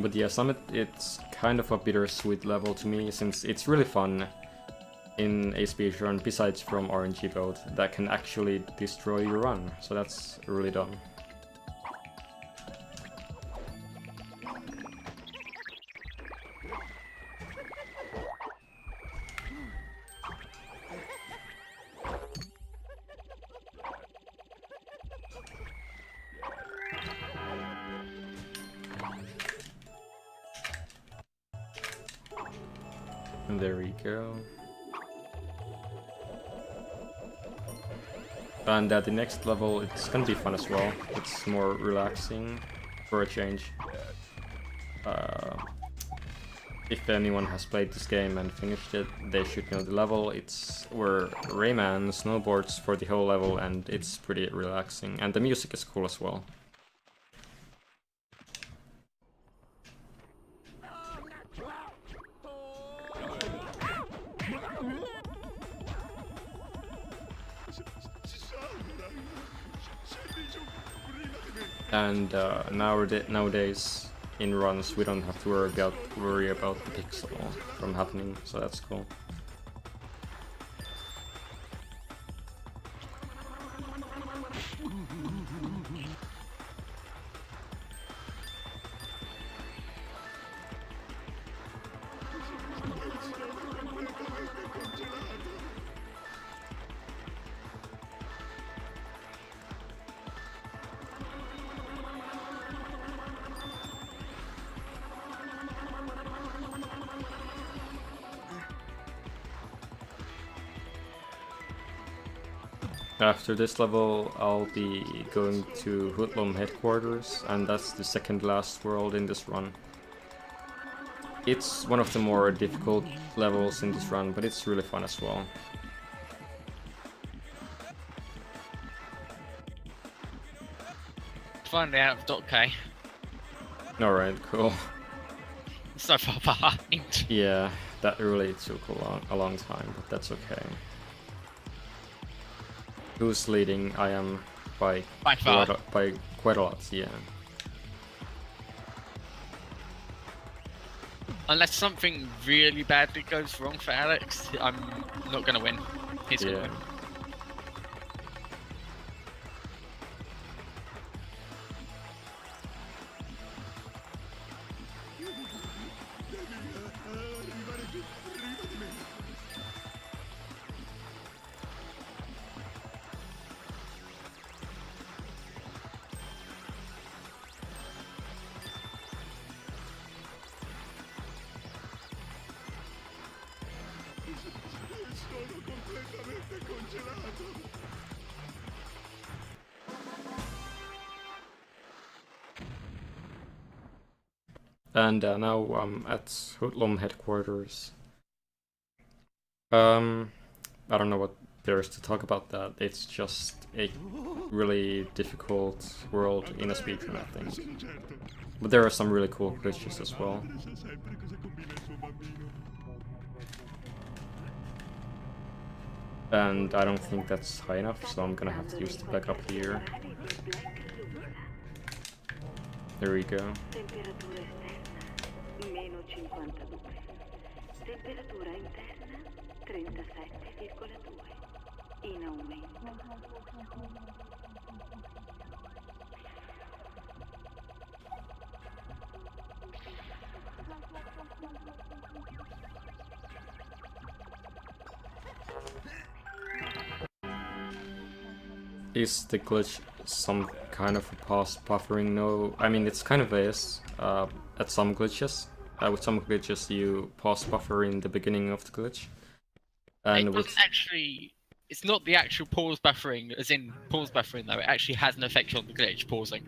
B: But yeah, Summit, it's kind of a bittersweet level to me, since it's really fun in a speedrun, besides from RNG boat, that can actually destroy your run, so that's really dumb. And there we go. And at the next level, it's gonna be fun as well. It's more relaxing for a change. If anyone has played this game and finished it, they should know the level. It's where Rayman snowboards for the whole level, and it's pretty relaxing. And the music is cool as well. And nowadays, in runs, we don't have to worry about the pixel from happening, so that's cool. After this level, I'll be going to Hoodlum headquarters, and that's the second last world in this run. It's one of the more difficult levels in this run, but it's really fun as well.
C: Finally out of dot K.
B: Alright, cool.
C: So far behind.
B: Yeah, that really took a long time, but that's okay. Who's leading? I am by
C: far.
B: by quite a lot, yeah.
C: Unless something really badly goes wrong for Alex, I'm not gonna win. He's gonna win.
B: And now I'm at Hoodlum headquarters. I don't know what there is to talk about that. It's just a really difficult world in a speedrun, I think. But there are some really cool glitches as well. And I don't think that's high enough, so I'm gonna have to use the backup here. There we go.
F: Temperatura esterna -52. Temperatura interna 37,2. In aumento.
B: Is the glitch some kind of a pause buffering? No, I mean it's kind of is at some glitches. With some glitches you pause buffer in the beginning of the glitch. And
C: it doesn't actually... It's not the actual pause buffering, as in pause buffering though, it actually has an effect on the glitch, pausing.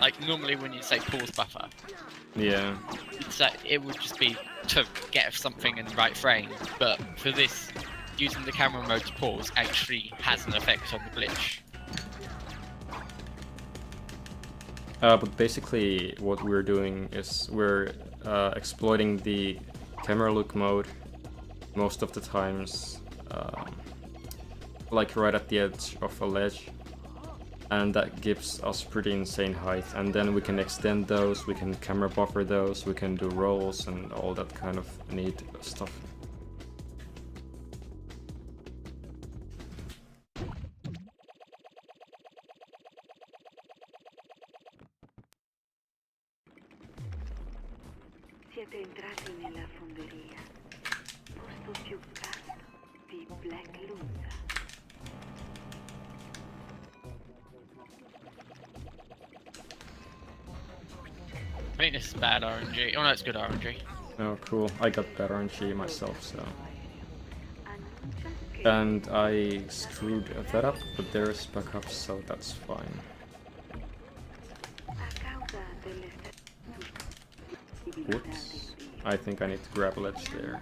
C: Like normally when you say pause buffer,
B: yeah,
C: it would just be to get something in the right frame, but for this, using the camera mode to pause actually has an effect on the glitch.
B: But basically what we're doing is we're exploiting the camera look mode most of the times, like right at the edge of a ledge, and that gives us pretty insane height, and then we can extend those, we can camera buffer those, we can do rolls and all that kind of neat stuff.
F: Siete entrati nella fonderia, posto più caldo di Black Lunza.
C: I think this is bad RNG. Oh no, it's good RNG.
B: Oh cool, I got better RNG myself, so... And I screwed that up, but there's backup, so that's fine. Whoops. I think I need to grab a ledge there.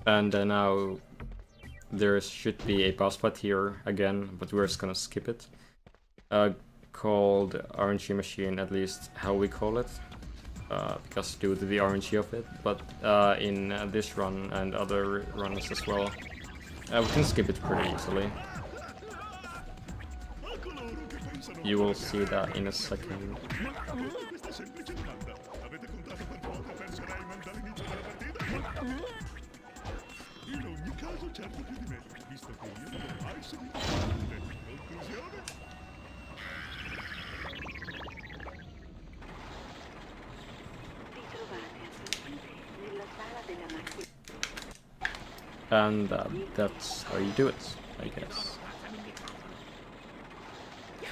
B: And now there should be a boss fight here again, but we're just gonna skip it. Called RNG machine, at least how we call it, because due to the RNG of it. But in this run and other runs as well, we can skip it pretty easily. You will see that in a second. And that's how you do it, I guess.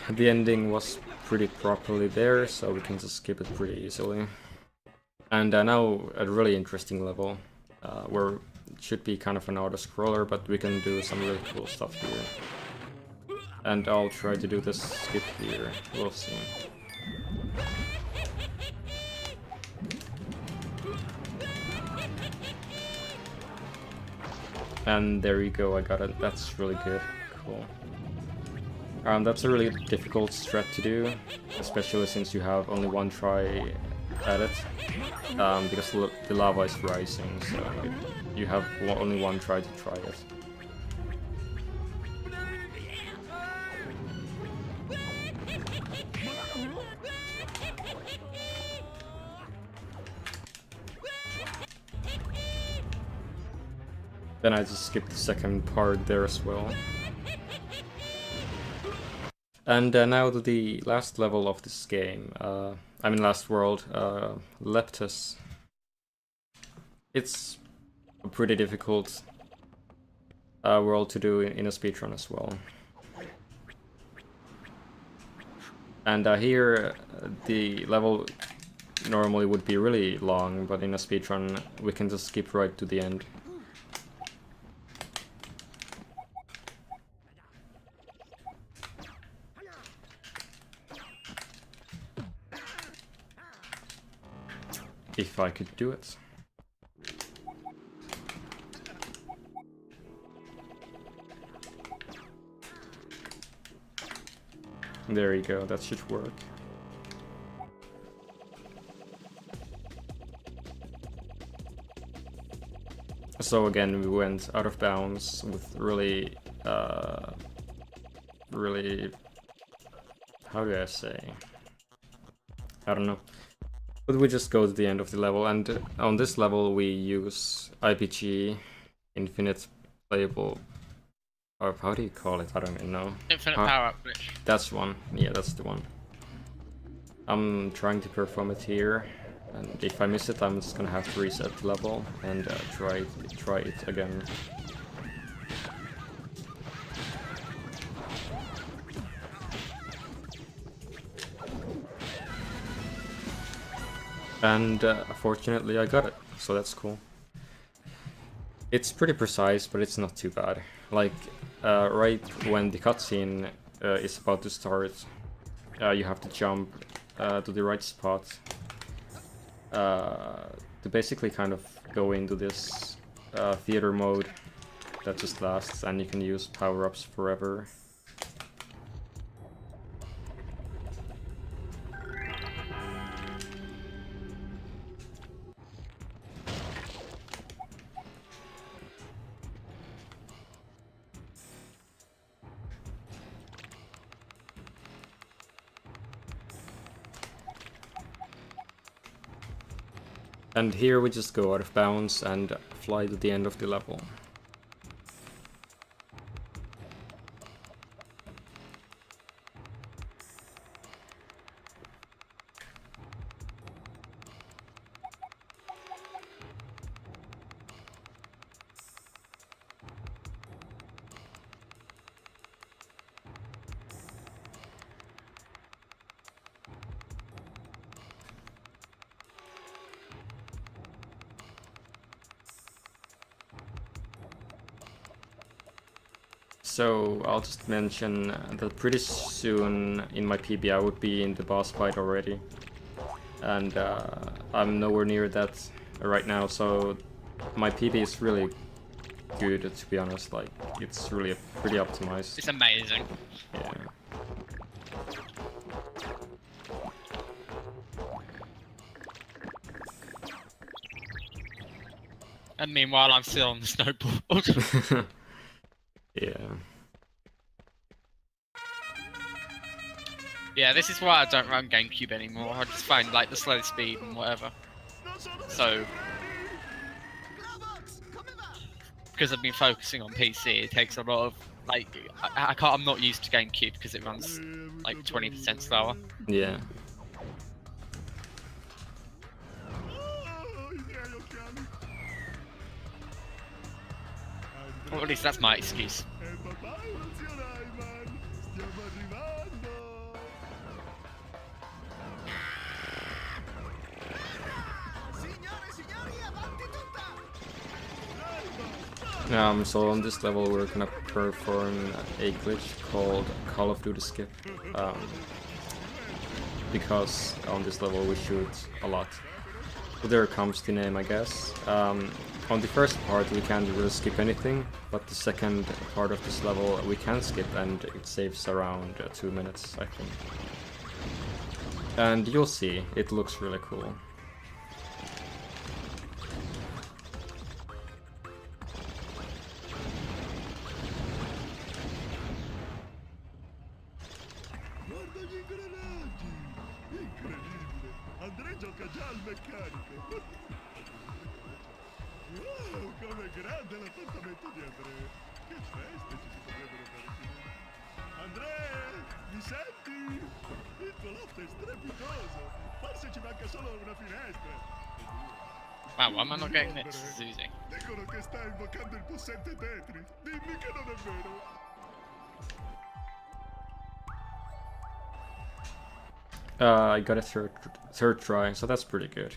B: The ending was pretty properly there, so we can just skip it pretty easily. And now a really interesting level, where it should be kind of an auto-scroller, but we can do some really cool stuff here. And I'll try to do this skip here, we'll see. And there you go, I got it. That's really good. Cool. That's a really difficult strat to do, especially since you have only one try at it, because the lava is rising, so you have only one try to try it. Then I just skipped the second part there as well. And now to the last level of this game, I mean last world, Leptus. It's a pretty difficult world to do in a speedrun as well. And here the level normally would be really long, but in a speedrun we can just skip right to the end. If I could do it. There you go, that should work. So again, we went out of bounds with really, how do I say? I don't know. But we just go to the end of the level, and on this level we use IPG, Infinite Playable, or how do you call it? I don't even know.
C: Infinite power up glitch.
B: That's one. Yeah, that's the one. I'm trying to perform it here, and if I miss it, I'm just gonna have to reset the level and try it again. And fortunately I got it, so that's cool. It's pretty precise, but it's not too bad. Like, right when the cutscene is about to start, you have to jump to the right spot to basically kind of go into this theater mode that just lasts, and you can use power-ups forever. And here we just go out of bounds and fly to the end of the level. So I'll just mention that pretty soon in my PB I would be in the boss fight already, and I'm nowhere near that right now, so my PB is really good, to be honest. Like, it's really pretty optimized.
C: It's amazing.
B: Yeah.
C: And meanwhile I'm still on the snowboard.
B: Yeah.
C: Yeah, this is why I don't run GameCube anymore. I just find like the slow speed and whatever. So, because I've been focusing on PC, it takes a lot of like I can't. I'm not used to GameCube because it runs like 20% slower.
B: Yeah.
C: Or at least that's my excuse.
B: So on this level we're gonna perform a glitch called Call of Duty Skip, because on this level we shoot a lot. So there comes the name, I guess. On the first part we can't really skip anything, but the second part of this level we can skip, and it saves around 2 minutes, I think. And you'll see, it looks really cool.
C: Wow, why am I not getting this? This is easy.
D: Dicono che sta invocando il possente Tetris. Dimmi che non è vero.
B: I got a third try, so that's pretty good.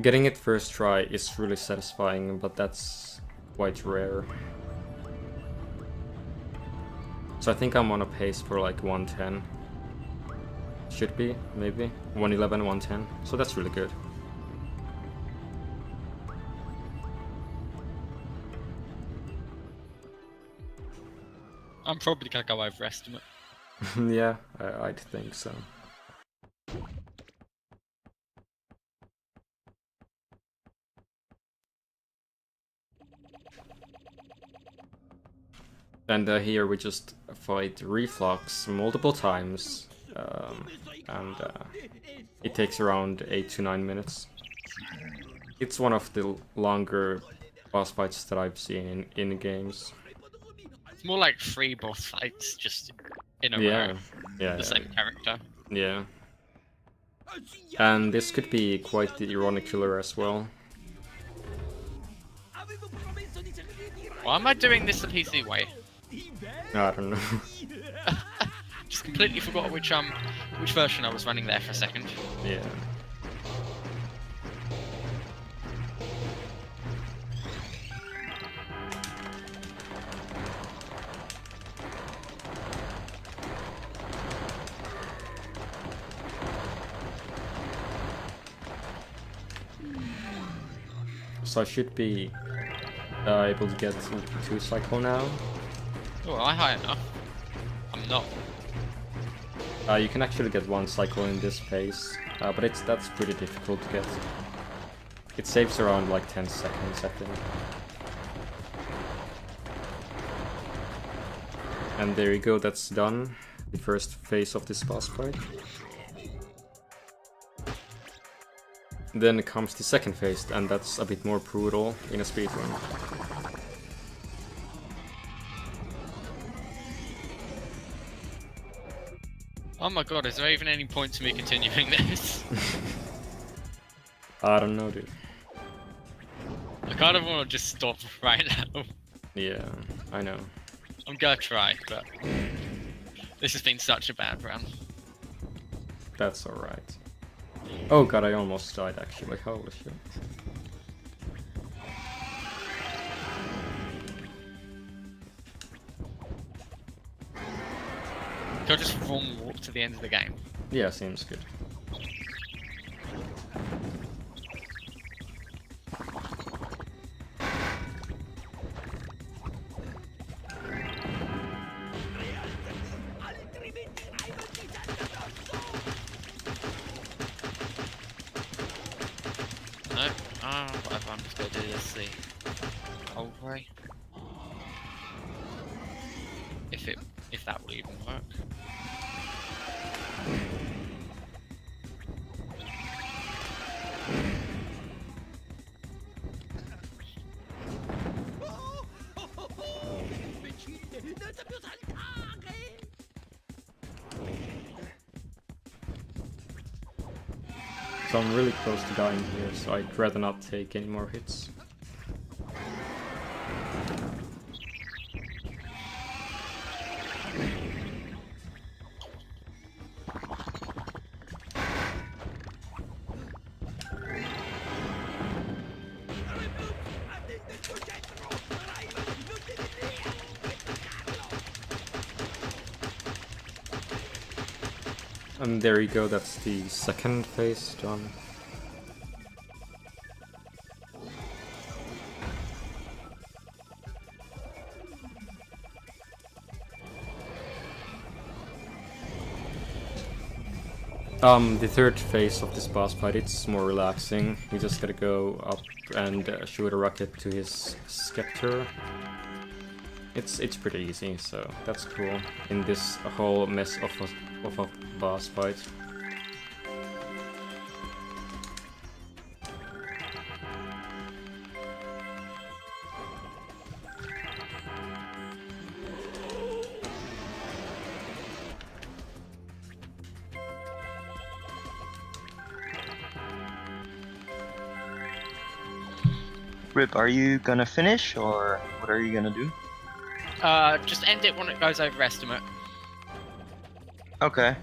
B: Getting it first try is really satisfying, but that's quite rare. So I think I'm on a pace for like 110. Should be, maybe. 111, 110. So that's really good.
C: I'm probably gonna go over estimate.
B: Yeah, I'd think so. And here we just fight Reflux multiple times, and it takes around 8 to 9 minutes. It's one of the longer boss fights that I've seen in games.
C: It's more like 3 boss fights just in a row.
B: Yeah,
C: The same character.
B: yeah. And this could be quite the ironic killer as well.
C: Why am I doing this the PC way?
B: I don't know.
C: Just completely forgot which version I was running there for a second.
B: Yeah. So I should be able to get 2 cycle now.
C: Oh, am I high enough? I'm not.
B: You can actually get 1 cycle in this phase, but that's pretty difficult to get. It saves around like 10 seconds, I think. And there you go, that's done. The first phase of this boss fight. Then comes the second phase, and that's a bit more brutal in a speedrun.
C: Oh my god, is there even any point to me continuing this?
B: I don't know, dude.
C: I kind of want to just stop right now.
B: Yeah, I know.
C: I'm gonna try, but this has been such a bad run.
B: That's alright. Oh god, I almost died actually, holy shit.
C: Can I just wrong walk to the end of the game?
B: Yeah, seems good.
C: No? Whatever, I'm just gonna do this the old way. If that will even work.
B: So I'm really close to dying here, so I'd rather not take any more hits. And there you go, that's the second phase done. The third phase of this boss fight, it's more relaxing. You just gotta go up and shoot a rocket to his scepter. It's pretty easy, so that's cool in this whole mess of a boss fight.
A: Rip, are you gonna finish, or what are you gonna do?
C: Just end it when it goes over estimate.
A: Okay.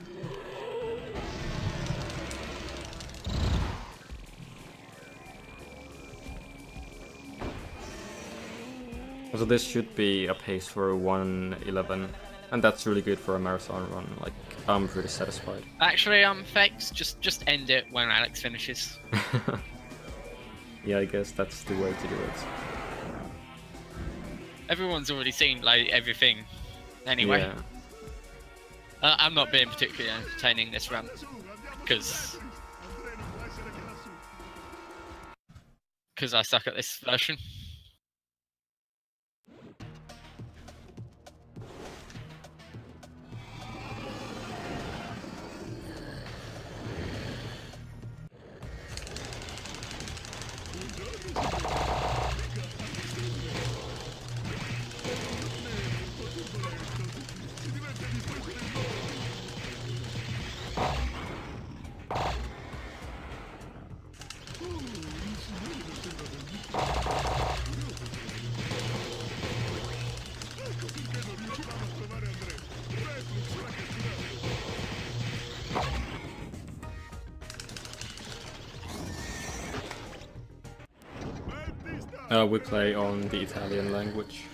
B: So this should be a pace for 1:11, and that's really good for a marathon run. Like, I'm pretty satisfied.
C: Actually, Fakes, just end it when Alex finishes.
B: Yeah, I guess that's the way to do it.
C: Everyone's already seen like everything. Anyway,
B: Yeah.
C: I'm not being particularly entertaining this run because I suck at this version.
B: We play on the Italian language.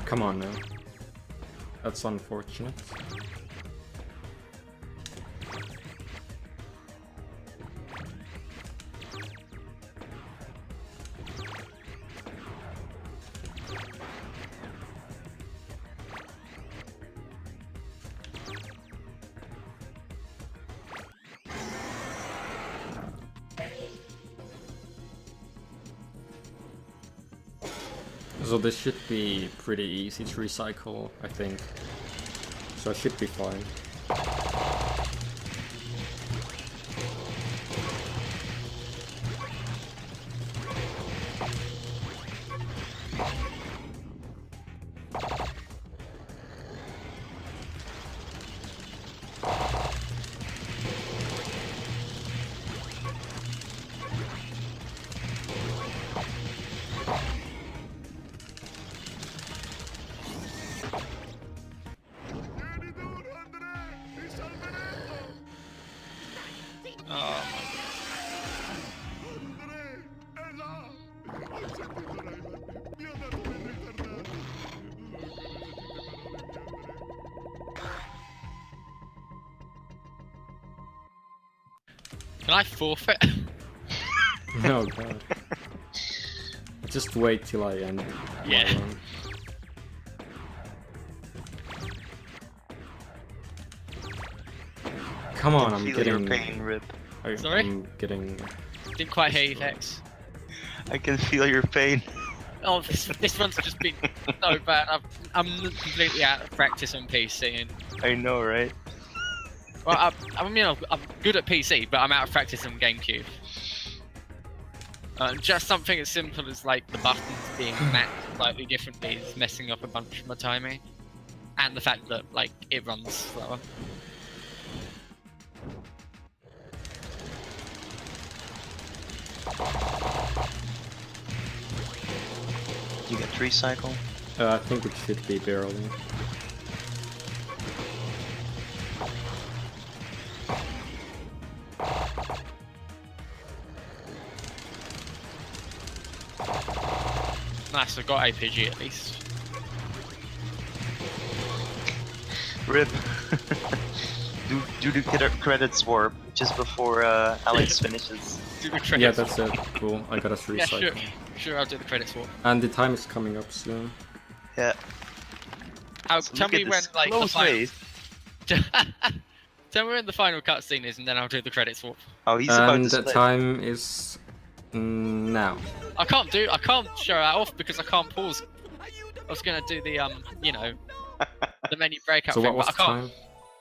B: Come on now. That's unfortunate. So this should be pretty easy to recycle, I think. So I should be fine.
C: Can I forfeit?
B: Oh god. Just wait till I end.
C: Yeah.
B: my run. Come on, I'm
A: Feel
B: getting.
A: your pain, Rip.
C: Sorry?
B: I'm getting.
C: Didn't quite hear you, Vex.
A: I can feel your pain.
C: Oh, this one's just been so bad. I'm completely out of practice on PC, and
A: I know, right?
C: well, I'm good at PC, but I'm out of practice on GameCube. Just something as simple as like the buttons being matched slightly differently is messing up a bunch of my timing, and the fact that like it runs slower.
A: You get recycle.
B: I think it should be barely.
C: Nice, I got APG at least.
A: Rip. do the credit swap just before Alex finishes.
C: Do the credit
B: Yeah,
C: swap.
B: that's it. Cool. I got a
C: Yeah,
B: recycle.
C: sure, I'll do the credit swap.
B: And the time is coming up soon.
A: Yeah. So
C: Tell
A: look
C: me
A: at
C: when
A: this
C: like the
A: close
C: final...
A: race.
C: Tell me when the final cutscene is, and then I'll do the credit swap.
A: Oh, he's about
B: And
A: to
B: the
A: split.
B: time is now.
C: I can't show that off because I can't pause. I was gonna do the you know, the menu breakout
B: So
C: thing,
B: what was
C: but
B: the
C: I
B: time?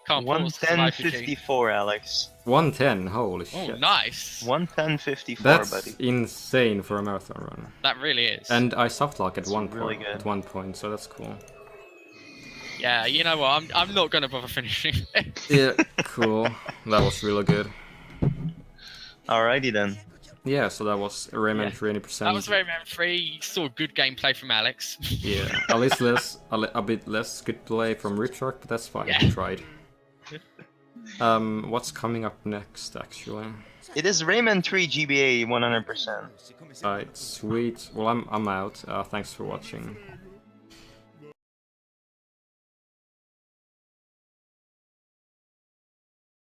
C: can't pause. 'cause of IPG.
A: 1:10:54, Alex.
B: 1:10. Holy
C: Oh,
B: shit.
C: nice.
A: 1:10:54,
B: That's
A: buddy.
B: insane for a marathon run.
C: That really is.
B: And I soft lock at
A: That's
B: one
A: really
B: point.
A: good.
B: At one point, so that's cool.
C: Yeah, you know what? I'm not gonna bother finishing it.
B: Yeah, cool. That was really good.
A: Alrighty then.
B: Yeah, so that was Rayman
C: Yeah.
B: 300%.
C: That was Rayman 3. You saw good gameplay from Alex.
B: Yeah, at least a bit less good play from RibShark, but that's fine.
C: Yeah.
B: He tried. What's coming up next, actually?
A: It is Rayman 3 GBA 100%.
B: Alright, sweet. Well, I'm out. Thanks for watching.